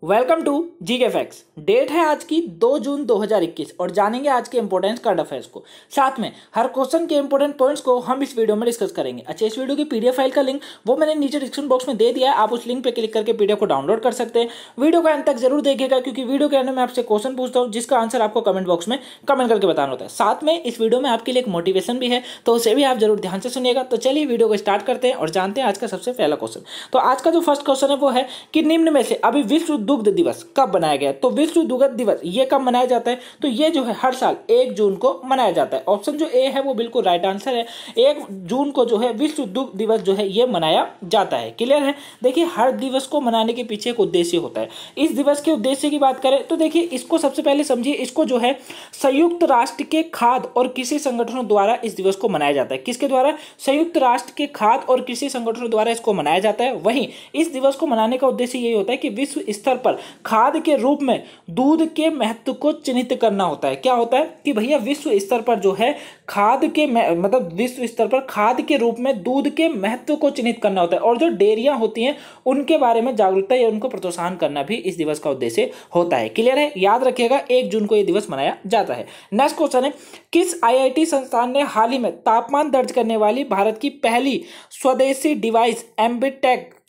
Welcome to GK facts. Date है आज की 2 जून 2021 और जानेंगे आज के इंपॉर्टेंट करंट अफेयर्स को। साथ में हर क्वेश्चन के इंपॉर्टेंट पॉइंट्स को हम इस वीडियो में डिस्कस करेंगे। अच्छा, इस वीडियो की पीडीएफ फाइल का लिंक वो मैंने नीचे डिस्क्रिप्शन बॉक्स में दे दिया है, आप उस लिंक पे क्लिक करके पीडीएफ को डाउनलोड कर सकते हैं। वीडियो का अंत तक जरूर देखिएगा क्योंकि वीडियो के अंत में आपसे क्वेश्चन पूछता हूँ जिसका आंसर आपको कमेंट बॉक्स में कमेंट करके बताना होता है। साथ में इस वीडियो में आपके लिए एक मोटिवेशन भी है, तो उसे भी आप जरूर ध्यान से सुनिएगा। तो चलिए वीडियो को स्टार्ट करते हैं और जानते हैं आज का सबसे पहला क्वेश्चन। तो आज का जो फर्स्ट क्वेश्चन है वो है कि निम्न में से अभी विश्व दुग्ध दिवस कब बनाया गया है। तो विश्व दुग्ध दिवस ये कब मनाया जाता है, तो ये जो है हर साल 1 जून को मनाया जाता है। ऑप्शन जो ए है वो बिल्कुल राइट आंसर है। 1 जून को जो है विश्व दुग्ध दिवस जो है ये मनाया जाता है। क्लियर है। देखिए, हर दिवस को मनाने के पीछे एक उद्देश्य होता है। इस दिवस के उद्देश्य की बात करें तो देखिए, इसको सबसे पहले समझिए। इसको जो है संयुक्त राष्ट्र के खाद्य और कृषि संगठनों द्वारा इस दिवस को मनाया जाता है। किसके द्वारा? संयुक्त राष्ट्र के खाद्य और कृषि संगठनों द्वारा इसको मनाया जाता है। वहीं इस दिवस को मनाने का उद्देश्य यही होता है कि विश्व स्तर पर खाद्य के रूप में दूध के महत्व को चिन्हित करना होता है। क्या होता है कि भैया विश्व स्तर पर जो है खाद्य के मतलब विश्व स्तर पर खाद्य के रूप में दूध के महत्व को चिन्हित करना होता है, और जो डेयरियां होती हैं उनके बारे में जागरूकता या उनको प्रोत्साहन करना भी इस दिवस का उद्देश्य होता है। क्लियर है। याद रखिएगा 1 जून को यह दिवस मनाया जाता है। नेक्स्ट क्वेश्चन है, किस आईआईटी संस्थान ने हाल ही में तापमान दर्ज करने वाली भारत की पहली स्वदेशी डिवाइस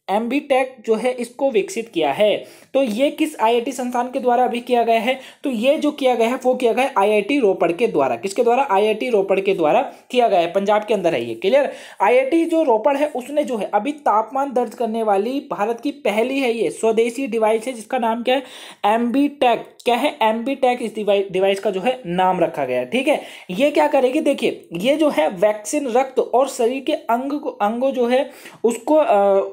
एमबीटेक जो है इसको विकसित किया है? तो ये किस आईआईटी संस्थान के द्वारा अभी किया गया है? तो ये जो किया गया है वो किया गया है आईआईटी रोपड़ के द्वारा। किसके द्वारा? आईआईटी रोपड़ के द्वारा किया गया है। पंजाब के अंदर है ये। क्लियर। आईआईटी जो रोपड़ है उसने जो है अभी तापमान दर्ज करने वाली भारत की पहली है ये स्वदेशी डिवाइस है जिसका नाम क्या है? एमबीटेक। क्या है? एमबीटेक इस डिवाइस का जो है नाम रखा गया है। ठीक है। ये क्या करेगी? देखिए, ये जो है वैक्सीन, रक्त और शरीर के अंगों जो है उसको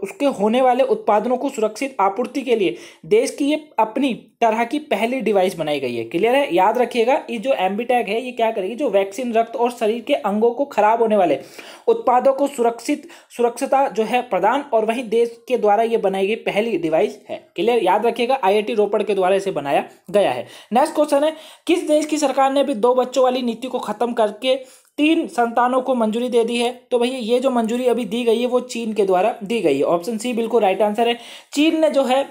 उसके होने वाले उत्पादनों को सुरक्षित आपूर्ति के लिए देश की ये अपनी तरह की पहली डिवाइस बनाई गई है। क्लियर है। याद रखिएगा, ये जो एमबीटेक है ये क्या करेगी? जो वैक्सीन, रक्त और शरीर के अंगों को खराब होने वाले उत्पादों को सुरक्षिता जो है प्रदान, और वहीं देश के द्वारा ये बनाई गई पहली डिवाइस है। क्लियर। याद रखिएगा, आईआईटी रोपड़ के द्वारा इसे बनाया गया है। नेक्स्ट क्वेश्चन है, किस देश की सरकार ने अभी 2 बच्चों वाली नीति को खत्म करके 3 संतानों को मंजूरी दे दी है? तो भैया ये जो मंजूरी अभी दी गई है वो चीन के द्वारा दी गई है। ऑप्शन सी बिल्कुल राइट आंसर है। चीन ने जो है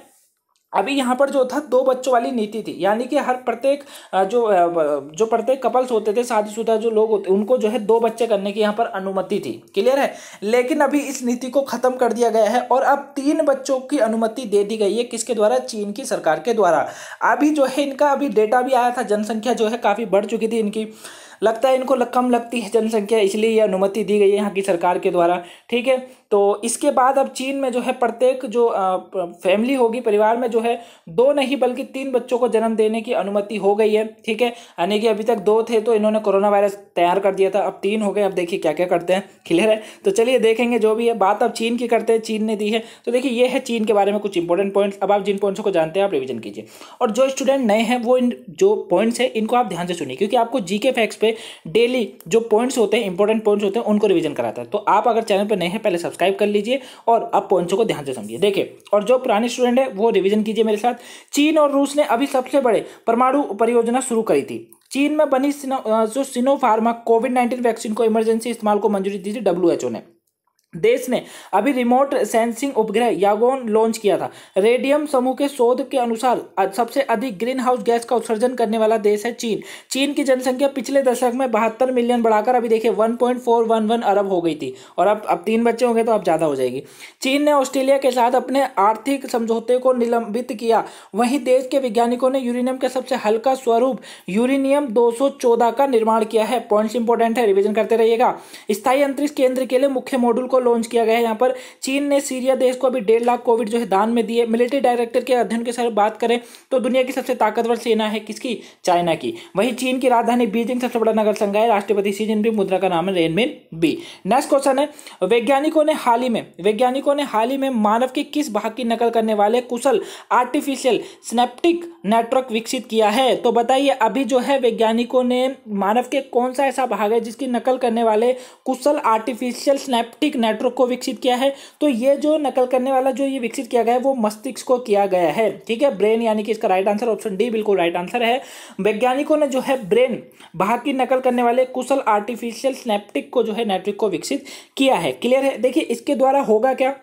अभी यहाँ पर जो था 2 बच्चों वाली नीति थी, यानी कि हर प्रत्येक जो प्रत्येक कपल्स होते थे, शादीशुदा जो लोग होते उनको जो है 2 बच्चे करने की यहाँ पर अनुमति थी। क्लियर है। लेकिन अभी इस नीति को खत्म कर दिया गया है और अब 3 बच्चों की अनुमति दे दी गई है। किसके द्वारा? चीन की सरकार के द्वारा। अभी जो है इनका अभी डेटा भी आया था, जनसंख्या जो है काफी बढ़ चुकी थी इनकी। लगता है इनको कम लगती है जनसंख्या, इसलिए यह अनुमति दी गई है यहाँ की सरकार के द्वारा। ठीक है। तो इसके बाद अब चीन में जो है प्रत्येक जो फैमिली होगी, परिवार में जो है 2 नहीं बल्कि 3 बच्चों को जन्म देने की अनुमति हो गई है। ठीक है। यानी कि अभी तक 2 थे तो इन्होंने कोरोना वायरस तैयार कर दिया था, अब 3 हो गए। अब देखिए क्या क्या करते हैं। क्लियर है। तो चलिए देखेंगे जो भी है। बात अब चीन की करते हैं, चीन ने दी है। तो देखिए ये है चीन के बारे में कुछ इंपॉर्टेंट पॉइंट्स। अब आप जिन पॉइंट्स को जानते हैं आप रिविजन कीजिए, और जो स्टूडेंट नए हैं वो इन जो पॉइंट्स है इनको आप ध्यान से सुनिए, क्योंकि आपको जीके फैक्ट्स पे डेली जो पॉइंट्स होते हैं, इंपॉर्टेंट पॉइंट्स होते हैं, उनको रिवीजन कराता है। तो आप अगर चैनल पर नए हैं पहले सब्सक्राइब कर लीजिए और अब पॉइंट्स को ध्यान से समझिए। देखिए, और जो पुराने स्टूडेंट है वो रिवीजन कीजिए मेरे साथ। चीन और रूस ने अभी सबसे बड़े परमाणु परियोजना शुरू करी थी। चीन में बनी जो सिनोफार्मा कोविड-19 वैक्सीन को इमरजेंसी इस्तेमाल को मंजूरी दी थी डब्ल्यूएचओ ने। देश ने अभी रिमोट सेंसिंग उपग्रह यागोन लॉन्च किया था। रेडियम समूह के शोध के अनुसार सबसे अधिक ग्रीन हाउस गैस का उत्सर्जन करने वाला देश है चीन। चीन की जनसंख्या पिछले दशक में 72 मिलियन बढ़ाकर अभी देखिए 1.411 अरब हो गई थी, और अब 3 बच्चे होंगे तो अब ज्यादा हो जाएगी। चीन ने ऑस्ट्रेलिया के साथ अपने आर्थिक समझौते को निलंबित किया। वहीं देश के वैज्ञानिकों ने यूरेनियम के सबसे हल्का स्वरूप यूरेनियम 214 का निर्माण किया है। पॉइंट्स इंपॉर्टेंट है, रिविजन करते रहिएगा। स्थायी अंतरिक्ष केंद्र के लिए मुख्य मॉड्यूल को लॉन्च किया गया है। यहाँ पर चीन ने सीरिया देश को अभी 1.5 लाख कोविड जो है दान में दिए। मिलिट्री डायरेक्टर के अध्ययन के साथ बात करें तो दुनिया की सबसे ताकतवर सेना है किसकी? चाइना की। वहीं चीन की राजधानी बीजिंग सबसे बड़ा नगर संघ है। राष्ट्रपति शी जिनपिंग मुद्रा का नाम है रेनमिन बी। नेक्स्ट क्वेश्चन है, वैज्ञानिकों ने हाल ही में मानव के किस भाग की नकल करने वाले कुशल आर्टिफिशियल सिनेप्टिक नेटवर्क विकसित किया है? तो बताइए, अभी जो है वैज्ञानिकों ने मानव के कौन सा ऐसा भाग है जिसकी नकल करने वाले कुशल आर्टिफिशियल सिनेप्टिक नेटवर्क को विकसित किया है? तो ये जो नकल करने वाला जो ये विकसित किया गया है वो मस्तिष्क को किया गया है। ठीक है। ब्रेन, यानी कि इसका राइट आंसर ऑप्शन डी बिल्कुल राइट आंसर है। वैज्ञानिकों ने जो है ब्रेन भाग की नकल करने वाले कुशल आर्टिफिशियल सिनेप्टिक को जो है नेटवर्क को विकसित किया है। क्लियर है। देखिए इसके द्वारा होगा क्या,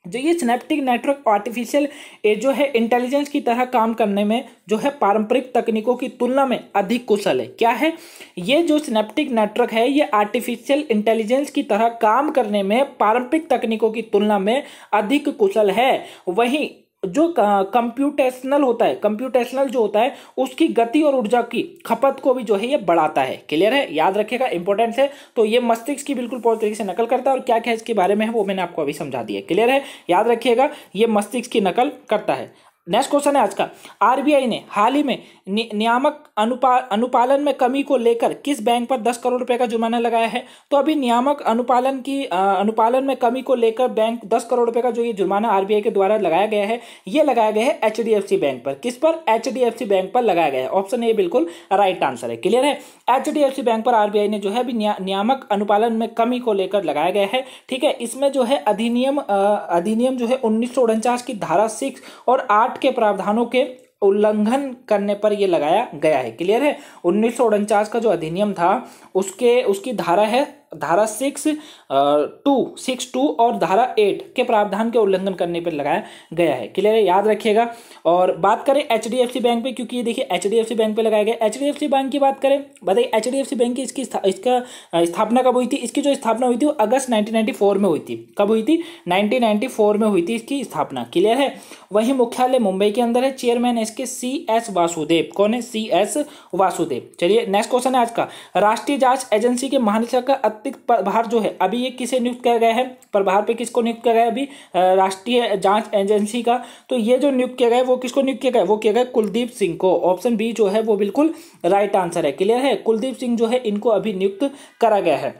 जो ये सिनेप्टिक नेटवर्क आर्टिफिशियल जो है इंटेलिजेंस की तरह काम करने में जो है पारंपरिक तकनीकों की तुलना में अधिक कुशल है। क्या है ये जो सिनेप्टिक नेटवर्क है, ये आर्टिफिशियल इंटेलिजेंस की तरह काम करने में पारंपरिक तकनीकों की तुलना में अधिक कुशल है। वहीं जो कंप्यूटेशनल होता है, कंप्यूटेशनल जो होता है उसकी गति और ऊर्जा की खपत को भी जो है ये बढ़ाता है। क्लियर है, याद रखिएगा, इंपॉर्टेंस है। तो ये मस्तिष्क की बिल्कुल पूरी तरीके से नकल करता है और क्या क्या इसके बारे में है वो मैंने आपको अभी समझा दिया। क्लियर है, याद रखिएगा, ये मस्तिष्क की नकल करता है। नेक्स्ट क्वेश्चन है आज का, आरबीआई ने हाल ही में नियामक अनुपालन में कमी को लेकर किस बैंक पर 10 करोड़ रुपए का जुर्माना लगाया है? तो अभी नियामक अनुपालन में कमी को लेकर बैंक 10 करोड़ रुपए का जो ये जुर्माना आरबीआई के द्वारा लगाया गया है, ये लगाया गया है एचडीएफसी बैंक पर। किस पर? एचडीएफसी बैंक पर लगाया गया है। ऑप्शन ए बिल्कुल राइट आंसर है। क्लियर है, एचडीएफसी बैंक पर आरबीआई ने जो है अभी नियामक अनुपालन में कमी को लेकर लगाया गया है। ठीक है, इसमें जो है अधिनियम जो है 1949 की धारा 6 और 8 के प्रावधानों के उल्लंघन करने पर यह लगाया गया है। क्लियर है, 1949 का जो अधिनियम था उसकी धारा है धारा 6(2) और धारा 8 के प्रावधान के उल्लंघन करने पर लगाया गया है। क्लियर है, याद रखिएगा। और बात करें एचडीएफसी बैंक पे, क्योंकि ये देखिए एचडीएफसी बैंक पे लगाया गया। एचडीएफसी बैंक की बात करें, बताइए एचडीएफसी बैंक की इसका स्थापना कब हुई थी? इसकी जो स्थापना हुई थी वो अगस्त 1994 में हुई थी। कब हुई थी? 1994 में हुई थी इसकी स्थापना। क्लियर है, वही मुख्यालय मुंबई के अंदर है। चेयरमैन इसके CS वासुदेव। कौन है? CS वासुदेव। चलिए नेक्स्ट क्वेश्चन है आज का, राष्ट्रीय जांच एजेंसी के महानिदेशक का अतिरिक्त प्रभार जो है अभी ये किसे नियुक्त किया गया है? प्रभार पे किसको नियुक्त किया गया है अभी? राष्ट्रीय जांच एजेंसी का। तो ये जो नियुक्त किया गया है वो किसको नियुक्त किया गया है? वो किया गया कुलदीप सिंह को। ऑप्शन बी जो है वो बिल्कुल राइट आंसर है। क्लियर है, कुलदीप सिंह जो है इनको अभी नियुक्त करा गया है।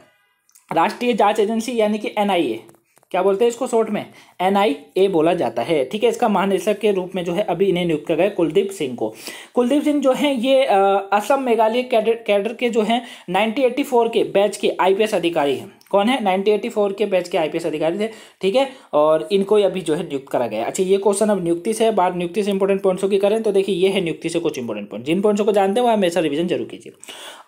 राष्ट्रीय जांच एजेंसी यानी कि NIA, क्या बोलते हैं इसको शॉर्ट में? NIA बोला जाता है। ठीक है, इसका महानिदेशक के रूप में जो है अभी इन्हें नियुक्त किया गया कुलदीप सिंह को। कुलदीप सिंह जो है ये असम मेघालय कैडर के जो है 1984 के बैच के IPS अधिकारी हैं। कौन है? 1984 के बैच के IPS अधिकारी थे। ठीक है, और इनको अभी जो है नियुक्त करा गया। अच्छा, ये क्वेश्चन अब नियुक्ति से है, बात नियुक्ति से इंपॉर्टेंट पॉइंट्सों की करें तो देखिए ये है नियुक्ति से कुछ इंपॉर्टेंट पॉइंट। जिन पॉइंट्सों को जानते हैं वो हमेशा रिवीजन जरूर कीजिए।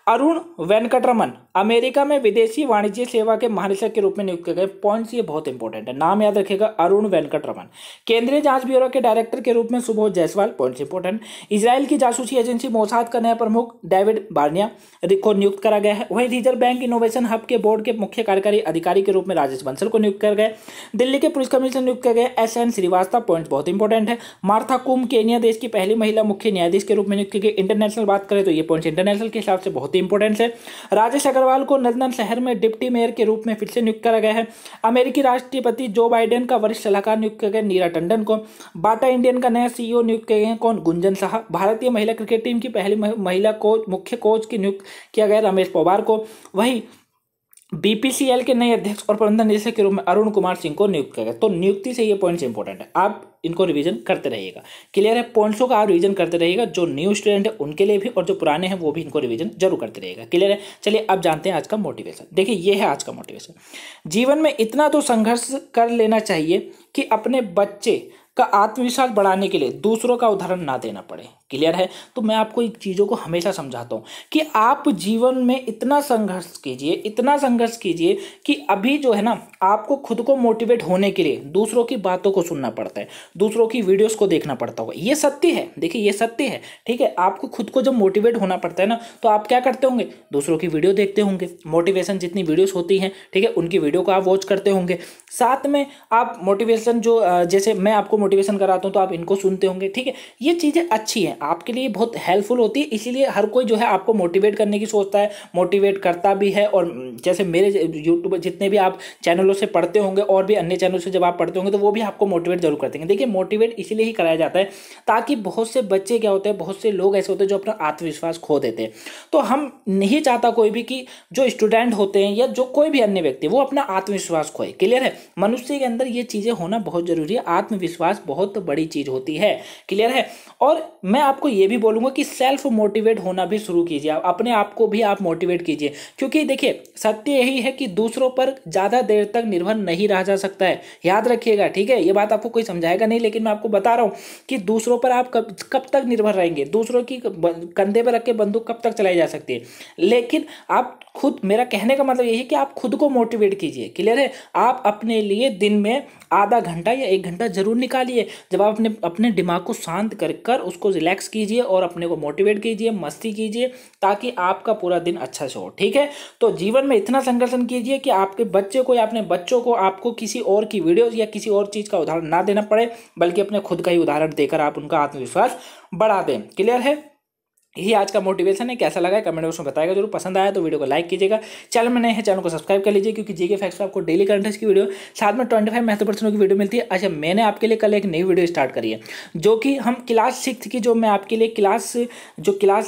अरुण वेंकटरमन अमेरिका में विदेशी वाणिज्य सेवा के महानिदेशक के रूप में नियुक्त किए गए। पॉइंट्स ये बहुत इंपॉर्टेंट है, नाम याद रखिएगा, अरुण वेंकटरमन। केंद्रीय जांच ब्यूरो के डायरेक्टर के रूप में Subodh Jaiswal. Points important. Israel की जासूसी एजेंसी मोसाद का नया प्रमुख डेविड बार्निया को नियुक्त करा गया है। वहीं रिजर्व बैंक इनोवेशन हब के बोर्ड के मुख्य कार्यकारी अधिकारी रूप में राजेश बंसल को नियुक्त कर गए। दिल्ली के पुलिस कमिश्नर नियुक्त किए गए SN श्रीवास्तव। पॉइंट बहुत इंपॉर्टेंट है। मार्था कुम केनिया देश की पहली महिला मुख्य न्यायाधीश के रूप में नियुक्त की गई। इंटरनेशनल बात करें तो ये पॉइंट इंटरनेशनल के हिसाब से बहुत ही इंपॉर्टेंट है। राजेश अग्रवाल को लंदन शहर में डिप्टी मेयर के रूप में फिर से नियुक्त करा गया है। अमेरिकी राष्ट्रपति जो बाइडेन का वरिष्ठ सलाहकार नियुक्त किया गया नीरा टंडन को। बाटा इंडियन का नया CEO नियुक्त किए गए कौन? गुंजन साहा। भारतीय महिला क्रिकेट टीम की पहली महिला कोच मुख्य कोच की नियुक्त किया गया रमेश पवार को। वही BPCL के नए अध्यक्ष और प्रबंधन निदेशक के रूप में अरुण कुमार सिंह को नियुक्त किया गया। तो नियुक्ति से ये पॉइंट्स इंपॉर्टेंट है, आप इनको रिवीजन करते रहिएगा। क्लियर है, पॉइंट्सों का आप रिवीजन करते रहिएगा। जो न्यू स्टूडेंट है उनके लिए भी और जो पुराने हैं वो भी इनको रिवीजन जरूर करते रहिएगा। क्लियर है, चलिए अब जानते हैं आज का मोटिवेशन। देखिए ये है आज का मोटिवेशन। जीवन में इतना तो संघर्ष कर लेना चाहिए कि अपने बच्चे का आत्मविश्वास बढ़ाने के लिए दूसरों का उदाहरण ना देना पड़े। क्लियर है, तो मैं आपको एक चीज़ों को हमेशा समझाता हूँ कि आप जीवन में इतना संघर्ष कीजिए कि अभी जो है ना आपको खुद को मोटिवेट होने के लिए दूसरों की बातों को सुनना पड़ता है, दूसरों की वीडियोस को देखना पड़ता होगा। ये सत्य है, देखिए ये सत्य है। ठीक है, आपको खुद को जब मोटिवेट होना पड़ता है ना तो आप क्या करते होंगे? दूसरों की वीडियो देखते होंगे, मोटिवेशन जितनी वीडियोस होती हैं, ठीक है, उनकी वीडियो को आप वॉच करते होंगे। साथ में आप मोटिवेशन जो जैसे मैं आपको मोटिवेशन कराता हूँ तो आप इनको सुनते होंगे। ठीक है, ये चीज़ें अच्छी हैं, आपके लिए बहुत हेल्पफुल होती है। इसीलिए हर कोई जो है आपको मोटिवेट करने की सोचता है, मोटिवेट करता भी है। और जैसे मेरे यूट्यूब जितने भी आप चैनलों से पढ़ते होंगे और भी अन्य चैनलों से जब आप पढ़ते होंगे तो वो भी आपको मोटिवेट जरूर करते हैं। देखिए मोटिवेट इसीलिए ही कराया जाता है ताकि बहुत से बच्चे क्या होते हैं, बहुत से लोग ऐसे होते हैं जो अपना आत्मविश्वास खो देते हैं। तो हम नहीं चाहता कोई भी कि जो स्टूडेंट होते हैं या जो कोई भी अन्य व्यक्ति वो अपना आत्मविश्वास खोए। क्लियर है, मनुष्य के अंदर ये चीज़ें होना बहुत जरूरी है। आत्मविश्वास पास बहुत बड़ी चीज होती है। क्लियर है। और मैं आपको ये भी बोलूंगा कि सेल्फ मोटिवेट होना भी शुरू कीजिए, अपने आप को भी आप मोटिवेट कीजिए, क्योंकि देखिए सत्य यही है कि दूसरों पर ज्यादा देर तक निर्भर नहीं रहा जा सकता है। याद रखिएगा, ठीक है, ये बात आपको कोई समझाएगा नहीं, लेकिन मैं आपको बता रहा हूं कि दूसरों पर आप कब तक निर्भर रहेंगे, दूसरों की कंधे पर रख के बंदूक कब तक चलाई जा सकती है। लेकिन आप खुद, मेरा कहने का मतलब यही है कि आप खुद को मोटिवेट कीजिए। क्लियर है। आप अपने लिए दिन में आधा घंटा या 1 घंटा जरूर निकालिए, जब आप अपने दिमाग को शांत कर उसको रिलैक्स कीजिए और अपने को मोटिवेट कीजिए, मस्ती कीजिए, ताकि आपका पूरा दिन अच्छा से हो। ठीक है। तो जीवन में इतना संघर्षण कीजिए कि आपके बच्चे को या अपने बच्चों को आपको किसी और की वीडियोस या किसी और चीज का उदाहरण ना देना पड़े, बल्कि अपने खुद का ही उदाहरण देकर आप उनका आत्मविश्वास बढ़ा दें। क्लियर है। यही आज का मोटिवेशन है। कैसा लगा है कमेंट बॉक्स में बताएगा जरूर। पसंद आया तो वीडियो को लाइक कीजिएगा, चैनल में नए हैं चैनल को सब्सक्राइब कर लीजिए, क्योंकि जीके फैक्ट्स आपको डेली करंट की वीडियो साथ में 25 महत्वपूर्ण की वीडियो मिलती है। अच्छा, मैंने आपके लिए कल एक नई वीडियो स्टार्ट करी है, जो कि हम क्लास 6 की, जो मैं आपके लिए क्लास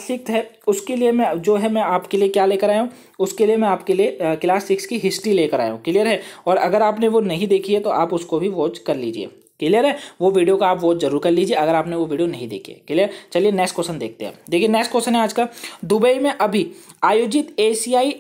6 है उसके लिए मैं आपके लिए क्या लेकर आया हूँ, उसके लिए मैं आपके लिए क्लास 6 की हिस्ट्री लेकर आया हूँ। क्लियर है। और अगर आपने वो नहीं देखी है तो आप उसको भी वॉच कर लीजिए। क्लियर है। वो वीडियो का आप वॉच जरूर कर लीजिए अगर आपने वो वीडियो नहीं देखी है। क्लियर। चलिए नेक्स्ट क्वेश्चन देखते हैं। देखिए नेक्स्ट क्वेश्चन है आज का, दुबई में अभी आयोजित एशियाई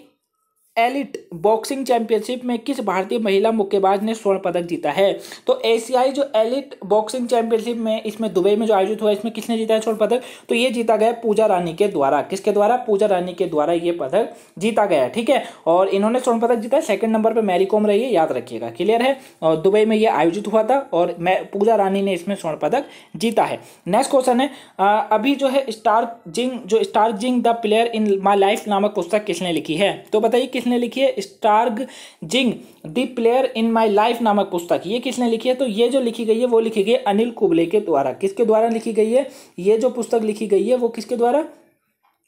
एलिट बॉक्सिंग चैंपियनशिप में किस भारतीय महिला मुक्केबाज ने स्वर्ण पदक जीता है। तो एशियाई जो एलिट बॉक्सिंग चैंपियनशिप में इसमें दुबई में जो आयोजित हुआ, इसमें किसने जीता है स्वर्ण पदक। तो ये जीता गया पूजा रानी के द्वारा। किसके द्वारा। पूजा रानी के द्वारा ये पदक जीता गया। ठीक है। और इन्होंने स्वर्ण पदक जीता है। सेकंड नंबर पर मैरी कॉम रही है, याद रखिएगा। क्लियर है। और दुबई में ये आयोजित हुआ था और पूजा रानी ने इसमें स्वर्ण पदक जीता है। नेक्स्ट क्वेश्चन है, अभी जो है स्टार्क जिंग the player in my life नामक पुस्तक किसने लिखी है। तो बताइए किसने लिखी है स्टार्क जिंग the player in my life नामक पुस्तक, ये किसने लिखी है। तो ये जो लिखी गई है वो लिखी गई है अनिल कुंबले के द्वारा। किसके द्वारा लिखी गई है। ये जो पुस्तक लिखी गई है वो किसके द्वारा,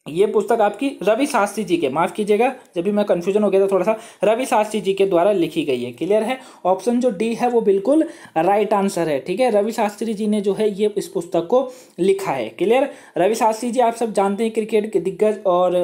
ये पुस्तक आपकी रवि शास्त्री जी के, माफ कीजिएगा जब भी मैं कंफ्यूजन हो गया था थोड़ा सा, रवि शास्त्री जी के द्वारा लिखी गई है। क्लियर है। ऑप्शन जो डी है वो बिल्कुल राइट आंसर है। ठीक है। रवि शास्त्री जी ने जो है ये इस पुस्तक को लिखा है। क्लियर। रवि शास्त्री जी आप सब जानते हैं, क्रिकेट के दिग्गज और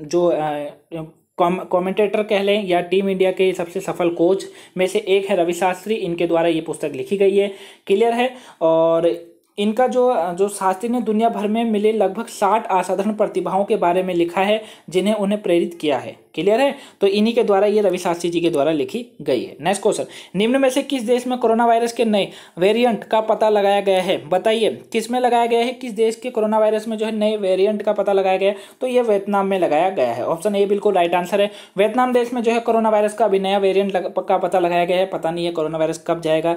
जो कमेंटेटर कह लें या टीम इंडिया के सबसे सफल कोच में से एक है रवि शास्त्री। इनके द्वारा ये पुस्तक लिखी गई है। क्लियर है। और इनका जो शास्त्री ने दुनिया भर में मिले लगभग 60 असाधारण प्रतिभाओं के बारे में लिखा है, जिन्हें उन्हें प्रेरित किया है। क्लियर है। तो इन्हीं के द्वारा ये रवि शास्त्री जी के द्वारा लिखी गई है। नेक्स्ट क्वेश्चन, निम्न में से किस देश में कोरोना वायरस के नए वेरिएंट का पता लगाया गया है। बताइए किस में लगाया गया है, किस देश के कोरोना वायरस में जो है नए वेरिएंट का पता लगाया गया है। तो ये वियतनाम में लगाया गया है। ऑप्शन ए बिल्कुल राइट आंसर है। वियतनाम देश में जो है कोरोना वायरस का अभी नया वेरिएंट का पता लगाया गया है। पता नहीं है कोरोना वायरस कब जाएगा।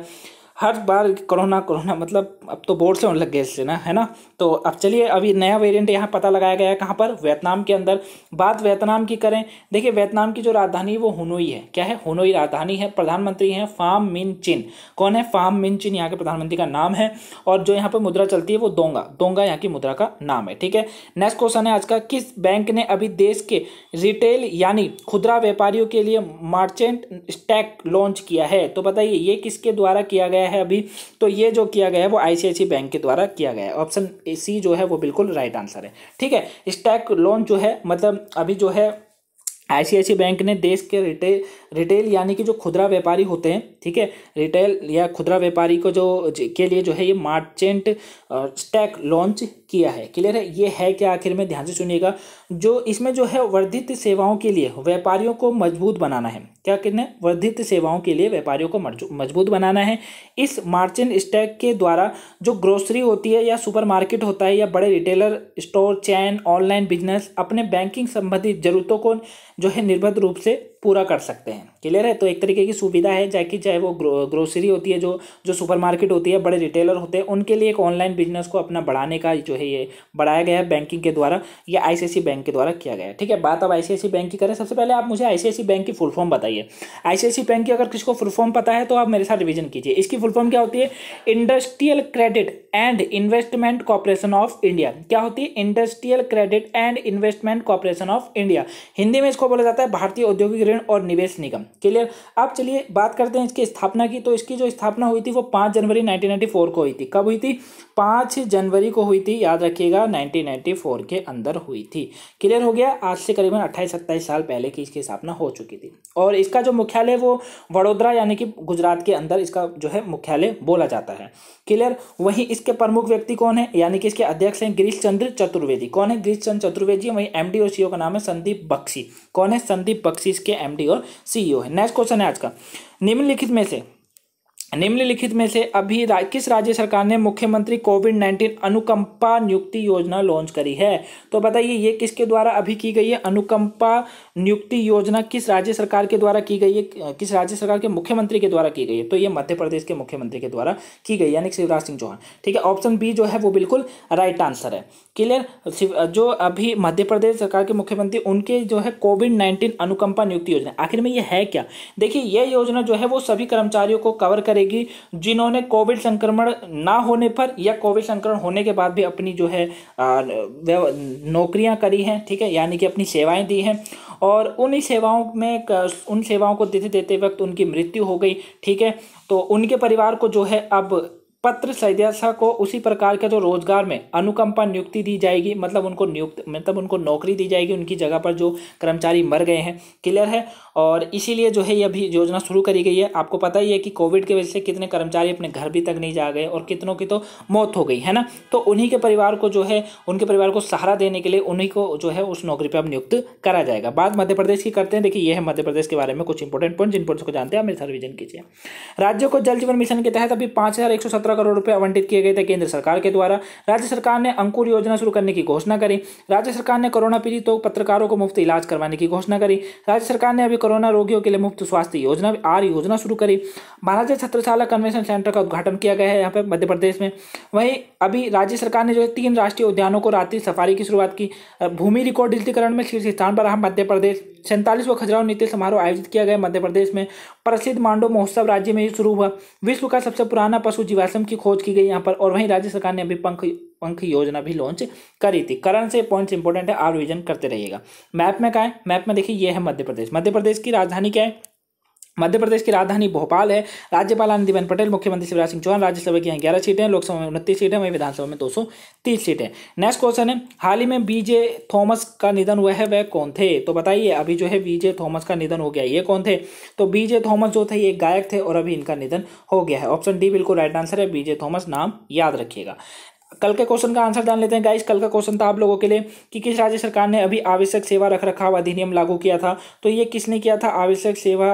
हर बार कोरोना मतलब अब तो बोर्ड से होने लग गया इससे ना, है ना। तो अब चलिए अभी नया वेरिएंट यहाँ पता लगाया गया है। कहाँ पर, वियतनाम के अंदर। बात वियतनाम की करें, देखिए वियतनाम की जो राजधानी है वो हुनोई है। क्या है, हुनोई राजधानी है। प्रधानमंत्री हैं फाम मिन चिन। कौन है, फाम मिन चिन यहाँ के प्रधानमंत्री का नाम है। और जो यहाँ पर मुद्रा चलती है वो दोंगा यहाँ की मुद्रा का नाम है। ठीक है। नेक्स्ट क्वेश्चन है आज का, किस बैंक ने अभी देश के रिटेल यानी खुदरा व्यापारियों के लिए मर्चेंट स्टैक लॉन्च किया है। तो बताइए ये किसके द्वारा किया गया है अभी। तो ये जो किया गया है वो आईसीआईसीआई बैंक के द्वारा किया गया है। ऑप्शन सी जो है वो बिल्कुल राइट आंसर है। ठीक है। स्टैक लॉन्च जो है मतलब अभी जो है आईसीआईसीआई बैंक ने देश के रिटेल यानी कि जो खुदरा व्यापारी होते हैं, ठीक है, रिटेल या खुदरा व्यापारी को के लिए जो है ये मर्चेंट स्टैक लॉन्च किया है। क्लियर है। ये है क्या आखिर में, ध्यान से सुनिएगा। जो इसमें जो है वर्धित सेवाओं के लिए व्यापारियों को मजबूत बनाना है। क्या करना है, वर्धित सेवाओं के लिए व्यापारियों को मजबूत बनाना है। इस मर्चेंट स्टैक के द्वारा जो ग्रोसरी होती है या सुपरमार्केट होता है या बड़े रिटेलर स्टोर चैन ऑनलाइन बिजनेस अपने बैंकिंग संबंधित जरूरतों को जो है निर्बाध रूप से पूरा कर सकते हैं। क्लियर है। तो एक तरीके की सुविधा है, चाहे वो ग्रोसरी होती है, जो सुपरमार्केट होती है, बड़े रिटेलर होते हैं, उनके लिए एक ऑनलाइन बिजनेस को अपना बढ़ाने का जो है ये बढ़ाया गया है बैंकिंग के द्वारा, या आईसीआईसीआई बैंक के द्वारा किया गया है। ठीक है। बात अब आईसीआईसीआई बैंक की करें। सबसे पहले आप मुझे आईसीआईसीआई बैंक की फुल फॉर्म बताइए। आईसीआईसीआई बैंक की अगर किसको फुल फॉर्म पता है तो आप मेरे साथ रिवीजन कीजिए। इसकी फुल फॉर्म क्या होती है, industrial credit and investment corporation of India. क्या होती है, industrial credit and investment corporation of India. Hindi में इसको बोला जाता है भारतीय औद्योगिक ऋण और निवेश निगम। क्लियर। अब चलिए बात करते हैं इसकी स्थापना की। तो इसकी जो स्थापना हुई थी वो 5 जनवरी 1994 को हुई थी। कब हुई थी? 5 जनवरी को हुई थी, याद रखिएगा, 1994 के अंदर हुई थी। क्लियर हो गया। आज से करीबन 28-27 साल पहले की इसकी स्थापना हो चुकी थी। और इसका जो मुख्यालय वो वडोदरा यानी कि गुजरात के अंदर इसका जो है मुख्यालय बोला जाता है। क्लियर। वहीं इसके प्रमुख व्यक्ति कौन है, यानी कि इसके अध्यक्ष हैं गिरीश चंद्र चतुर्वेदी। कौन है? गिरीश चंद्र चतुर्वेदी। वहीं एमडी और सीईओ का नाम है संदीप बख्शी। कौन है? संदीप बख्शी इसके एमडी और सीईओ है। नेक्स्ट क्वेश्चन है आज का, निम्नलिखित में से अभी किस राज्य सरकार ने मुख्यमंत्री कोविड-19 अनुकंपा नियुक्ति योजना लॉन्च करी है? तो बताइए ये किसके द्वारा अभी की गई है? अनुकंपा नियुक्ति योजना किस राज्य सरकार के द्वारा की गई है? किस राज्य सरकार के मुख्यमंत्री के द्वारा की गई है? तो ये मध्य प्रदेश के मुख्यमंत्री के द्वारा की गई, यानी शिवराज सिंह चौहान। ठीक है, ऑप्शन बी जो है वो बिल्कुल राइट आंसर है। क्लियर। जो अभी मध्य प्रदेश सरकार के मुख्यमंत्री उनके जो है कोविड-19 अनुकंपा नियुक्ति योजना, आखिर में ये है क्या? देखिए ये योजना जो है वो सभी कर्मचारियों को कवर करेगी जिन्होंने कोविड संक्रमण ना होने पर या कोविड संक्रमण होने के बाद भी अपनी जो है नौकरियां करी हैं। ठीक है, यानी कि अपनी सेवाएं दी हैं और उन सेवाओं को देते देते वक्त उनकी मृत्यु हो गई। ठीक है, तो उनके परिवार को जो है अब पत्र सदस्य को उसी प्रकार का जो रोजगार में अनुकंपा नियुक्ति दी जाएगी, मतलब उनको नौकरी दी जाएगी उनकी जगह पर जो कर्मचारी मर गए हैं। क्लियर है। और इसीलिए जो है ये अभी योजना शुरू करी गई है। आपको पता ही है कि कोविड की वजह से कितने कर्मचारी अपने घर भी तक नहीं जा गए और कितनों की तो मौत हो गई है ना। तो उन्हीं के परिवार को जो है उनके परिवार को सहारा देने के लिए उन्हीं को जो है उस नौकरी पर अब नियुक्त करा जाएगा। बात मध्य प्रदेश की करते हैं। देखिए ये है मध्य प्रदेश के बारे में कुछ इंपॉर्टेंट पॉइंट, जिन पॉइंट्स को जानते हैं आप मेरे साथ रिवीजन कीजिए। राज्यों को जल जीवन मिशन के तहत अभी 5,117 करोड़ रुपए आवंटित किए गए थे केंद्र सरकार के द्वारा। राज्य सरकार ने अंकुर योजना शुरू करने की घोषणा करी। राज्य सरकार ने कोरोना पीड़ितों पत्रकारों को मुफ्त इलाज करवाने की घोषणा करी। राज्य सरकार ने अभी कोरोना रोगियों के लिए मुफ्त स्वास्थ्य योजना योजना शुरू करी। महाराजा छत्रसाल कन्वेंशन सेंटर का उद्घाटन किया गया है यहाँ पे मध्य प्रदेश में। वहीं अभी राज्य सरकार ने जो है 3 राष्ट्रीय उद्यानों को रात्रि सफारी की शुरुआत की। भूमि रिकॉर्ड डिजिटीकरण में शीर्ष स्थान पर रहा मध्य प्रदेश। 47वां खजुराहो नृत्य समारोह आयोजित किया गया मध्य प्रदेश में। प्रसिद्ध मांडो महोत्सव राज्य में ही शुरू हुआ। विश्व का सबसे पुराना पशु जीवाश्म की खोज की गई यहाँ पर। और वहीं राज्य सरकार ने अभी पंख योजना भी लॉन्च करी थी। करंट से पॉइंट्स इंपॉर्टेंट है, आप रिवीजन करते रहिएगा। मैप में क्या है? मैप में देखिए ये है मध्य प्रदेश। मध्य प्रदेश की राजधानी क्या है? मध्य प्रदेश की राजधानी भोपाल है। राज्यपाल आनंदीबेन पटेल, मुख्यमंत्री शिवराज सिंह चौहान। राज्यसभा की 11 सीटें, लोकसभा में 29 सीटें, वहीं विधानसभा में 230 सीटें। नेक्स्ट क्वेश्चन है, हाल ही में बीजे थॉमस का निधन हुआ है, वह कौन थे? तो बताइए अभी जो है बीजे थॉमस का निधन हो गया, ये कौन थे? तो बीजे थॉमस जो थे ये गायक थे और अभी इनका निधन हो गया है। ऑप्शन डी बिल्कुल राइट आंसर है, बीजे थॉमस, नाम याद रखिएगा। कल के क्वेश्चन का आंसर जान लेते हैं गाइस। कल का क्वेश्चन था आप लोगों के लिए कि किस राज्य सरकार ने अभी आवश्यक सेवा रखरखाव अधिनियम लागू किया था? तो ये किसने किया था? आवश्यक सेवा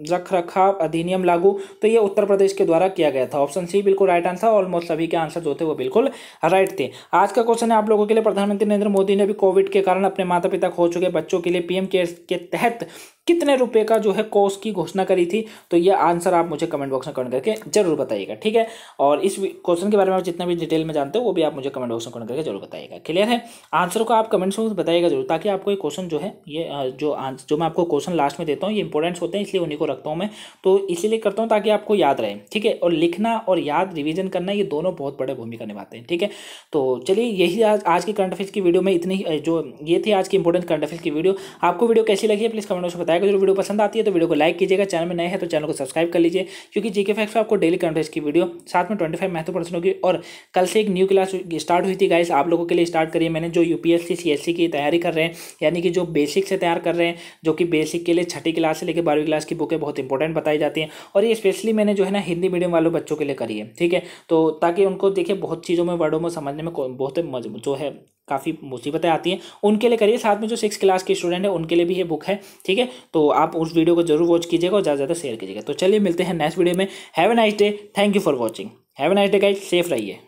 रखरखाव अधिनियम लागू, तो ये उत्तर प्रदेश के द्वारा किया गया था। ऑप्शन सी बिल्कुल राइट आंसर। ऑलमोस्ट सभी के आंसर जो थे वो बिल्कुल राइट थे। आज का क्वेश्चन है आप लोगों के लिए, प्रधानमंत्री नरेंद्र मोदी ने अभी कोविड के कारण अपने माता पिता खो चुके बच्चों के लिए पीएम केयर्स के तहत कितने रुपए का जो है कोष की घोषणा करी थी? तो ये आंसर आप मुझे कमेंट बॉक्स में कमेंट करके जरूर बताइएगा। ठीक है, और इस क्वेश्चन के बारे में जितना भी डिटेल में जानते हो वो भी आप मुझे कमेंट बॉक्स में कमेंट करके जरूर बताइएगा। क्लियर है? आंसर को आप कमेंट्स में बताइएगा जरूर, ताकि आपको ये क्वेश्चन जो है ये जो मैं आपको क्वेश्चन लास्ट में देता हूँ ये इंपॉर्टेंट्स होते हैं, इसलिए उन्हीं को रखता हूँ मैं। तो इसीलिए करता हूँ ताकि आपको याद रहे। ठीक है, और लिखना और याद रिवीजन करना ये दोनों बहुत बड़े भूमिका निभाते हैं। ठीक है, तो चलिए यही आज की करंट अफेयर्स की वीडियो में इतनी जो ये थी आज की इंपॉर्टेंट करंट अफेयर्स की वीडियो। आपको वीडियो कैसी लगी है प्लीज कमेंट में बताइएगा। जो वीडियो पसंद आती है तो वीडियो को लाइक कीजिएगा। चैनल में नए हैं तो चैनल को सब्सक्राइब कर लीजिए, क्योंकि जीके फैक्ट्स में आपको डेली करंट अफेयर्स की वीडियो साथ में 25 महत्वपूर्ण प्रश्नों की। और कल से एक न्यू क्लास स्टार्ट हुई थी गाइस, आप लोगों के लिए स्टार्ट करिए मैंने, जो यूपीएससी सीएससी की तैयारी कर रहे हैं, यानी कि जो बेसिक से तैयार कर रहे हैं, जो कि बेसिक के लिए 6ठी क्लास से लेकर 12वीं क्लास की बुकें बहुत इंपॉर्टेंट बताई जाती हैं। और ये स्पेशली मैंने जो है ना हिंदी मीडियम वालों बच्चों के लिए करी है। ठीक है, तो ताकि उनको देखिए बहुत चीज़ों में वर्डों में समझने में बहुत जो है काफ़ी मुसीबतें आती हैं, उनके लिए करिए। साथ में जो 6 क्लास के स्टूडेंट है उनके लिए भी ये बुक है। ठीक है, तो आप उस वीडियो को जरूर वॉच कीजिएगा और ज़्यादा से ज़्यादा शेयर कीजिएगा। तो चलिए मिलते हैं नेक्स्ट वीडियो में। Have a nice day, thank you for watching. Have a nice day guys, safe रहिए।